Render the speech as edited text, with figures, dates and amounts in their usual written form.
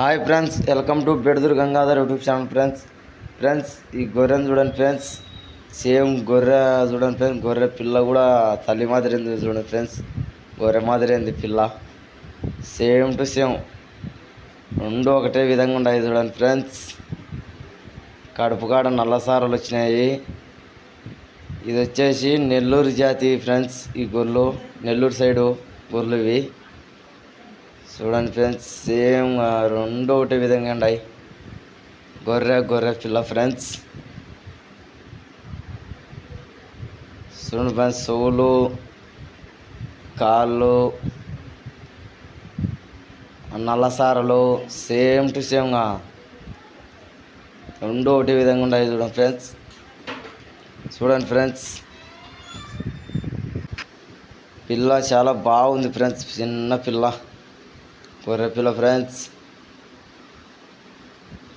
Hi friends, welcome to Bedaduru Gangadhar YouTube channel. Friends ఈ గొర్రెను చూడండి ఫ్రెండ్స్. సేమ్ గొర్రె చూడండి ఫ్రెండ్స్. గొర్రె పిల్ల కూడా తల్లి మాదిరి ఉంది చూడండి ఫ్రెండ్స్. గొర్రె మాదిరి ఉంది పిల్ల. సేమ్ టు సేమ్ రెండు ఒకటే విధంగా ఉన్నాయి చూడండి ఫ్రెండ్స్. కడుపు కాడ నల్లసారలు వచ్చినాయి. ఇది వచ్చేసి నెల్లూరు జాతి ఫ్రెండ్స్. ఈ గొర్రెలు నెల్లూరు సైడు గొర్రెలు ఇవి చూడండి ఫ్రెండ్స్. సేమ్ రెండు ఒకటే విధంగా ఉన్నాయి. గొర్రె పిల్ల ఫ్రెండ్స్. చూడండి ఫ్రెండ్స్, చెవులు కాళ్ళు నల్లసారలు సేమ్ టు సేమ్గా రెండు ఒకటి విధంగా ఉన్నాయి చూడండి ఫ్రెండ్స్. పిల్ల చాలా బాగుంది ఫ్రెండ్స్. చిన్న పిల్ల గొర్రె పిల్ల ఫ్రెండ్స్.